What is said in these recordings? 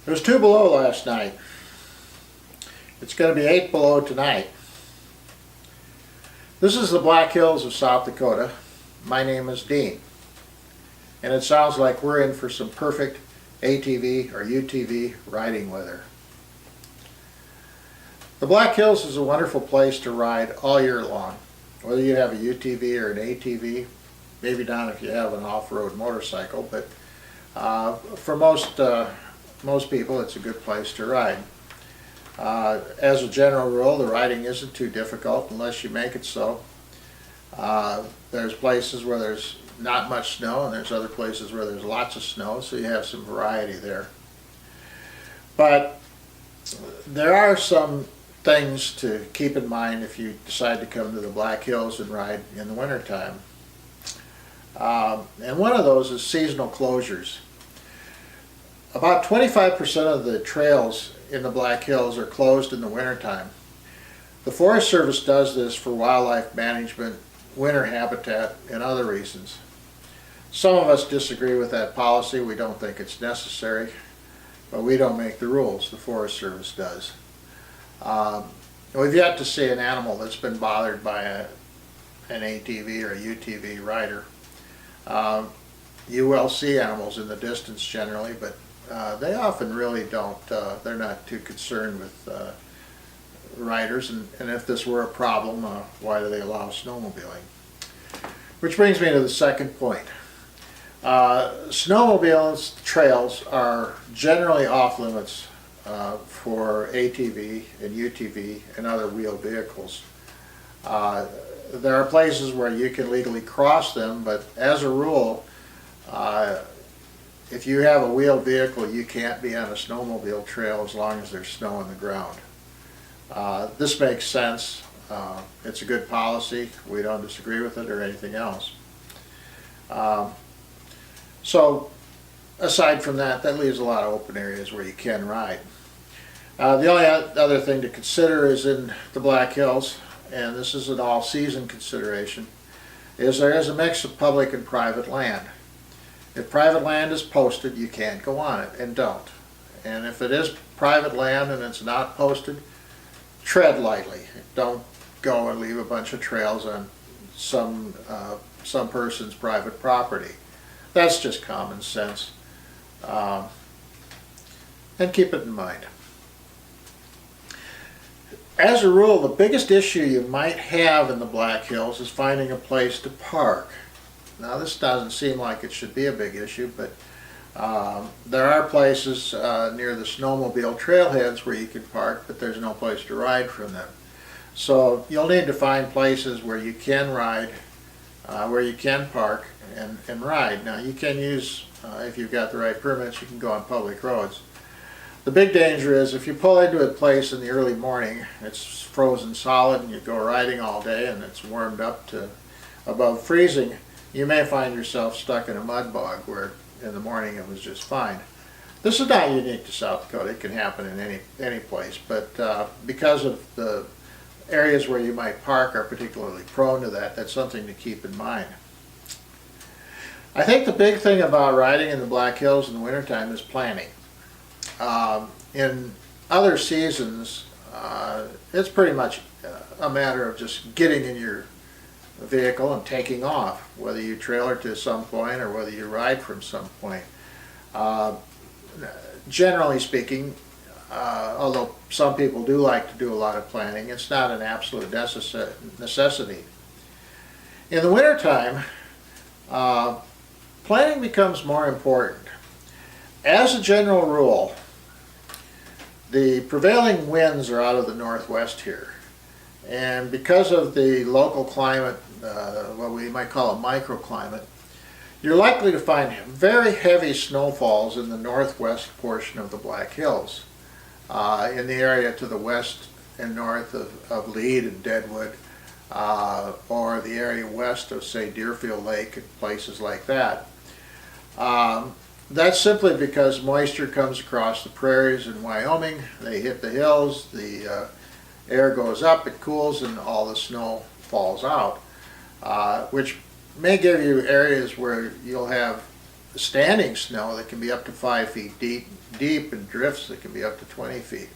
It was 2 below last night. It's going to be 8 below tonight. This is the Black Hills of South Dakota. My name is Dean. And it sounds like we're in for some perfect ATV or UTV riding weather. The Black Hills is a wonderful place to ride all year long. Whether you have a UTV or an ATV, maybe not if you have an off-road motorcycle, but for most people it's a good place to ride. As a general rule, the riding isn't too difficult unless you make it so. There's places where there's not much snow, and there's other places where there's lots of snow, so you have some variety there. But there are some things to keep in mind if you decide to come to the Black Hills and ride in the wintertime. And one of those is seasonal closures. About 25% of the trails in the Black Hills are closed in the wintertime. The Forest Service does this for wildlife management, winter habitat, and other reasons. Some of us disagree with that policy. We don't think it's necessary, but we don't make the rules. The Forest Service does. We've yet to see an animal that's been bothered by an ATV or a UTV rider. You will see animals in the distance generally, but they often really don't, they're not too concerned with riders, and if this were a problem, why do they allow snowmobiling? Which brings me to the second point. Snowmobile trails are generally off limits for ATV and UTV and other wheeled vehicles. There are places where you can legally cross them, but as a rule, if you have a wheeled vehicle, you can't be on a snowmobile trail as long as there's snow on the ground. This makes sense. It's a good policy. We don't disagree with it or anything else. So aside from that, that leaves a lot of open areas where you can ride. The only other thing to consider is in the Black Hills, and this is an all-season consideration, is there is a mix of public and private land. If private land is posted, you can't go on it, and don't. And if it is private land and it's not posted, tread lightly. Don't go and leave a bunch of trails on some person's private property. That's just common sense. And keep it in mind. As a rule, the biggest issue you might have in the Black Hills is finding a place to park. Now, this doesn't seem like it should be a big issue, but there are places near the snowmobile trailheads where you can park, but there's no place to ride from them. So you'll need to find places where you can ride, where you can park and ride. Now, you can use, if you've got the right permits, you can go on public roads. The big danger is if you pull into a place in the early morning, it's frozen solid and you go riding all day and it's warmed up to above freezing, you may find yourself stuck in a mud bog where in the morning it was just fine. This is not unique to South Dakota. It can happen in any place, but because of the areas where you might park are particularly prone to that, that's something to keep in mind. I think the big thing about riding in the Black Hills in the wintertime is planning. In other seasons, it's pretty much a matter of just getting in your vehicle and taking off, whether you trailer to some point or whether you ride from some point. Generally speaking, although some people do like to do a lot of planning, it's not an absolute necessity. In the wintertime, planning becomes more important. As a general rule, the prevailing winds are out of the northwest here. And because of the local climate, what we might call a microclimate, you're likely to find very heavy snowfalls in the northwest portion of the Black Hills, in the area to the west and north of Lead and Deadwood, or the area west of, say, Deerfield Lake and places like that. That's simply because moisture comes across the prairies in Wyoming, they hit the hills, the air goes up, it cools, and all the snow falls out, which may give you areas where you'll have standing snow that can be up to 5 feet deep and drifts that can be up to 20 feet.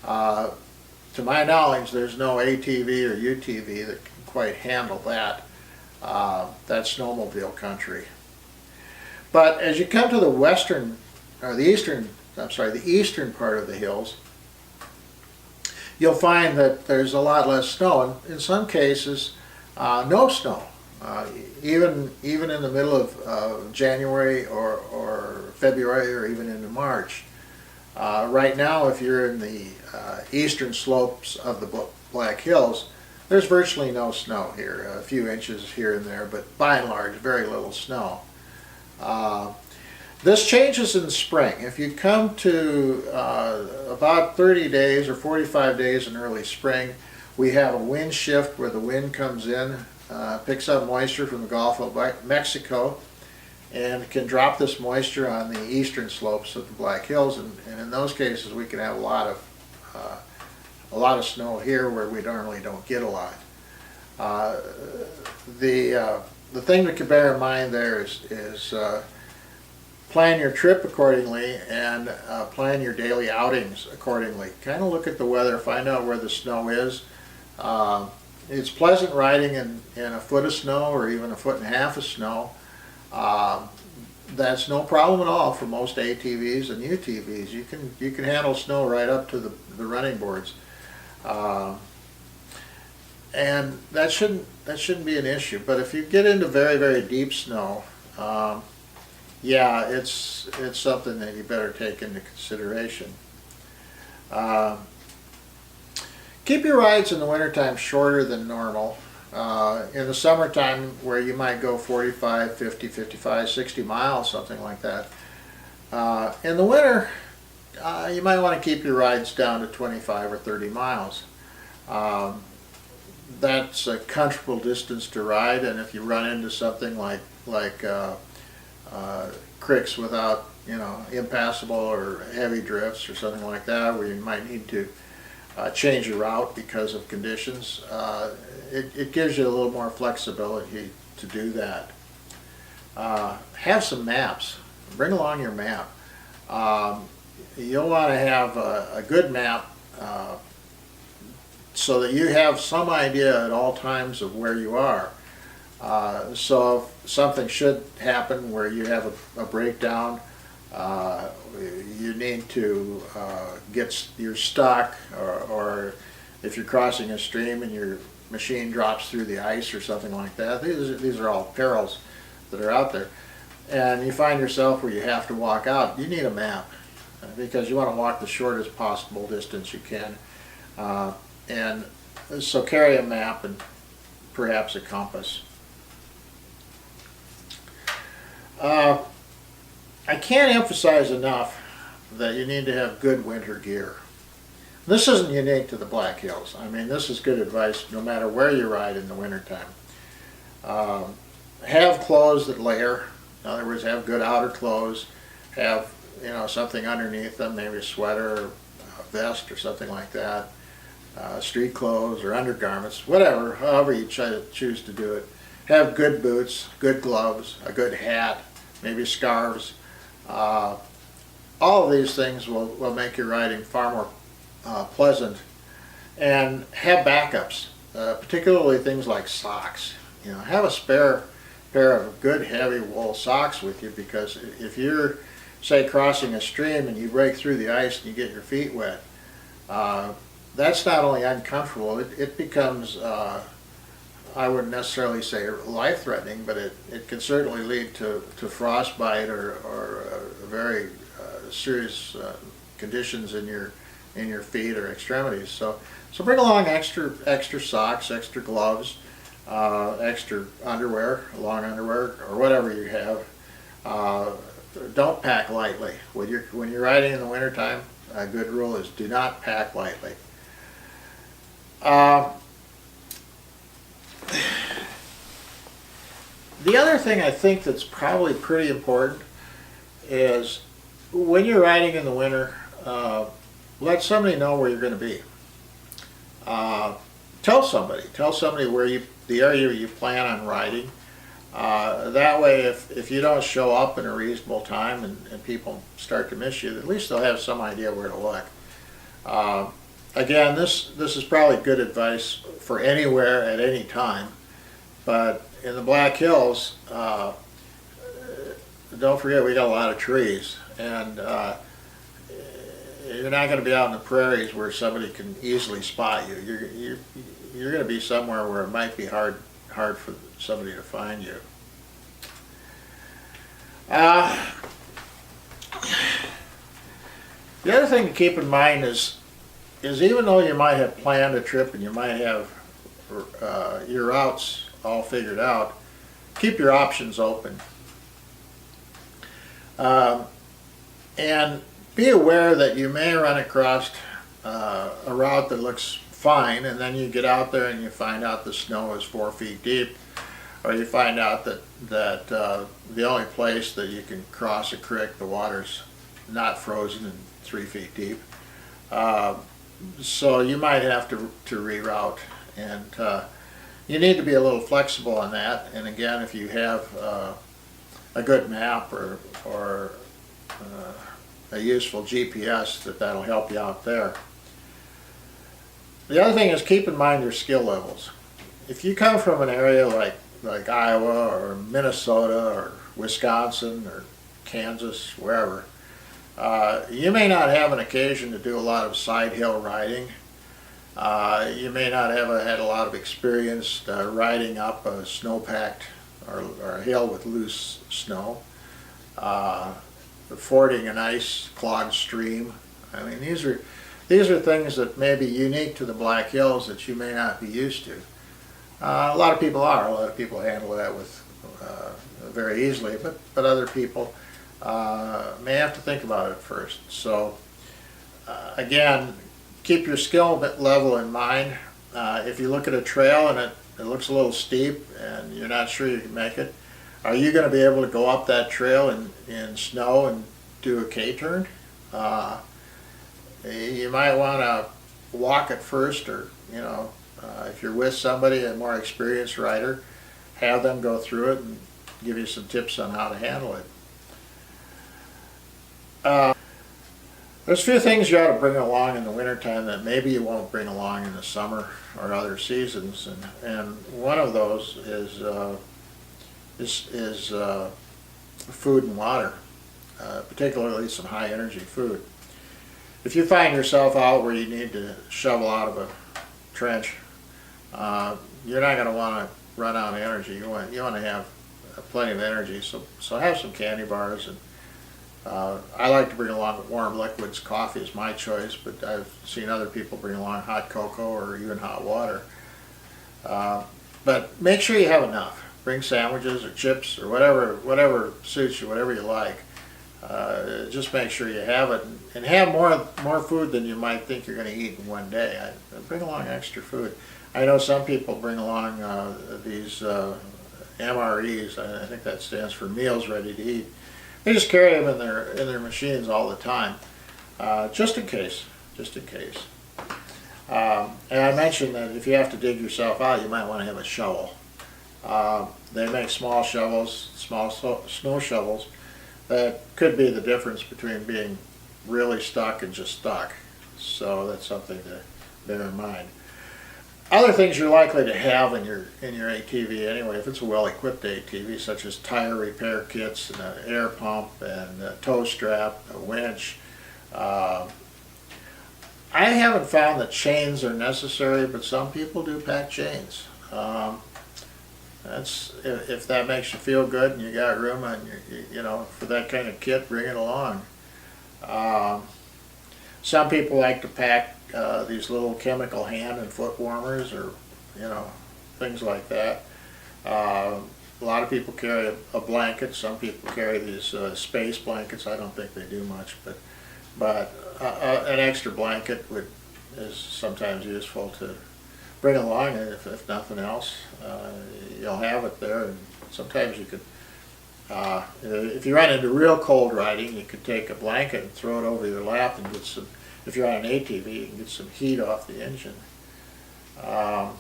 To my knowledge, there's no ATV or UTV that can quite handle that. That's snowmobile country. But as you come to the western, or the eastern, I'm sorry, the eastern part of the hills, you'll find that there's a lot less snow, and in some cases, no snow. Even in the middle of January or February or even into March. Right now, if you're in the eastern slopes of the Black Hills, there's virtually no snow here, a few inches here and there, but by and large, very little snow. This changes in the spring. If you come to about 30 days or 45 days in early spring, we have a wind shift where the wind comes in, picks up moisture from the Gulf of Mexico, and can drop this moisture on the eastern slopes of the Black Hills, and in those cases we can have a lot of snow here where we normally don't get a lot. The thing to bear in mind there is plan your trip accordingly and plan your daily outings accordingly. Kind of look at the weather, find out where the snow is. It's pleasant riding in a foot of snow or even a foot and a half of snow. That's no problem at all for most ATVs and UTVs. You can handle snow right up to the running boards, and that shouldn't be an issue. But if you get into very deep snow, yeah, it's something that you better take into consideration. Keep your rides in the wintertime shorter than normal. In the summertime, where you might go 45, 50, 55, 60 miles, something like that. In the winter, you might want to keep your rides down to 25 or 30 miles. That's a comfortable distance to ride, and if you run into something like creeks without, impassable or heavy drifts or something like that, where you might need to change your route because of conditions, it gives you a little more flexibility to do that. Have some maps. Bring along your map. You'll want to have a good map so that you have some idea at all times of where you are. So if something should happen where you have a breakdown, you need to get your stock, or if you're crossing a stream and your machine drops through the ice or something like that. These are all perils that are out there, and you find yourself where you have to walk out. You need a map because you want to walk the shortest possible distance you can, and so carry a map and perhaps a compass. I can't emphasize enough that you need to have good winter gear. This isn't unique to the Black Hills. I mean, this is good advice no matter where you ride in the wintertime. Have clothes that layer. In other words, have good outer clothes. Have, something underneath them, maybe a sweater, or a vest or something like that. Street clothes or undergarments, whatever, however you choose to do it. Have good boots, good gloves, a good hat, maybe scarves. All of these things will make your riding far more pleasant. And have backups, particularly things like socks. Have a spare pair of good heavy wool socks with you, because if you're, say, crossing a stream and you break through the ice and you get your feet wet, that's not only uncomfortable, it becomes, I wouldn't necessarily say life-threatening, but it can certainly lead to frostbite or very serious conditions in your feet or extremities. So bring along extra socks, extra gloves, extra underwear, long underwear, or whatever you have. Don't pack lightly. When you're riding in the wintertime, a good rule is do not pack lightly. The other thing I think that's probably pretty important is when you're riding in the winter, let somebody know where you're going to be. Tell somebody where the area you plan on riding. That way, if you don't show up in a reasonable time and people start to miss you, at least they'll have some idea where to look. Again, this is probably good advice for anywhere at any time, but in the Black Hills, don't forget we got a lot of trees, and you're not going to be out in the prairies where somebody can easily spot you. You're going to be somewhere where it might be hard for somebody to find you. The other thing to keep in mind is even though you might have planned a trip and you might have your routes all figured out, keep your options open. And be aware that you may run across a route that looks fine, and then you get out there and you find out the snow is 4 feet deep, or you find out that the only place that you can cross a creek, the water's not frozen and 3 feet deep. So you might have to reroute, and you need to be a little flexible on that. And again, if you have a good map or a useful GPS, that'll help you out there. The other thing is keep in mind your skill levels. If you come from an area like Iowa or Minnesota or Wisconsin or Kansas, wherever, you may not have an occasion to do a lot of side hill riding. You may not have had a lot of experience riding up a snow-packed or a hill with loose snow, fording an ice-clogged stream. I mean, these are things that may be unique to the Black Hills that you may not be used to. A lot of people are. A lot of people handle that with very easily, but other people may have to think about it first. So again, keep your skill level in mind. If you look at a trail and it looks a little steep and you're not sure you can make it, are you going to be able to go up that trail in snow and do a K-turn? You might want to walk it first, or if you're with somebody, a more experienced rider, have them go through it and give you some tips on how to handle it. There's a few things you ought to bring along in the wintertime that maybe you won't bring along in the summer or other seasons, and one of those is food and water, particularly some high energy food. If you find yourself out where you need to shovel out of a trench, you're not going to want to run out of energy. You want to have plenty of energy, so have some candy bars. And I like to bring along warm liquids. Coffee is my choice, but I've seen other people bring along hot cocoa or even hot water. But make sure you have enough. Bring sandwiches or chips or whatever suits you, whatever you like. Just make sure you have it, and have more food than you might think you're going to eat in one day. Bring along extra food. I know some people bring along these MREs. I think that stands for meals ready to eat. They just carry them in their machines all the time, just in case. And I mentioned that if you have to dig yourself out, you might want to have a shovel. They make small shovels, small snow shovels, that could be the difference between being really stuck and just stuck. So that's something to bear in mind. Other things you're likely to have in your ATV anyway, if it's a well-equipped ATV, such as tire repair kits and an air pump and a tow strap, a winch. I haven't found that chains are necessary, but some people do pack chains. If that makes you feel good and you got room on for that kind of kit, bring it along. Some people like to pack these little chemical hand and foot warmers, or things like that. A lot of people carry a blanket. Some people carry these space blankets. I don't think they do much, but an extra blanket is sometimes useful to bring along, and if nothing else, you'll have it there. And sometimes you could, if you run into real cold riding, you could take a blanket and throw it over your lap and get some. If you're on an ATV, you can get some heat off the engine. But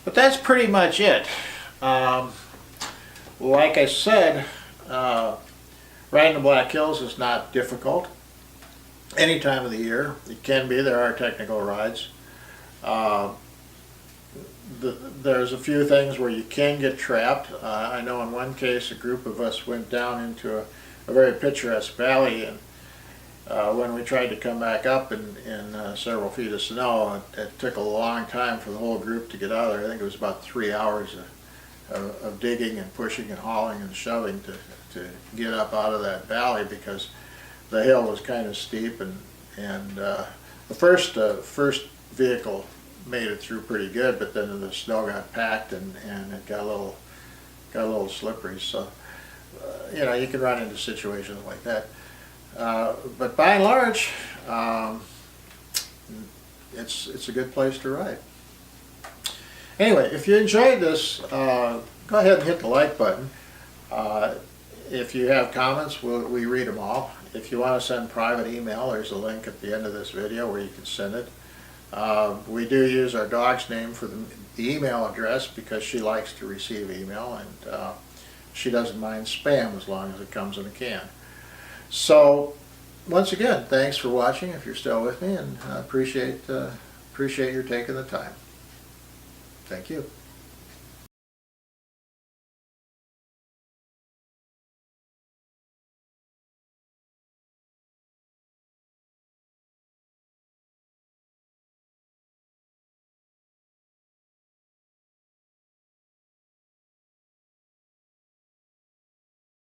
that's pretty much it. Um, like I said, riding the Black Hills is not difficult. Any time of the year, it can be. There are technical rides. Uh, there's a few things where you can get trapped. I know in one case a group of us went down into a very picturesque valley, and when we tried to come back up in several feet of snow, it took a long time for the whole group to get out of there. I think it was about 3 hours of digging and pushing and hauling and shoving to get up out of that valley, because the hill was kind of steep, and the first vehicle made it through pretty good, but then the snow got packed and it got a little slippery. So you know, you can run into situations like that. But by and large, it's a good place to ride. Anyway, if you enjoyed this, go ahead and hit the like button. If you have comments, we read them all. If you want to send private email, there's a link at the end of this video where you can send it. We do use our dog's name for the email address because she likes to receive email, and she doesn't mind spam as long as it comes in a can. So, once again, thanks for watching if you're still with me, and I appreciate your taking the time. Thank you.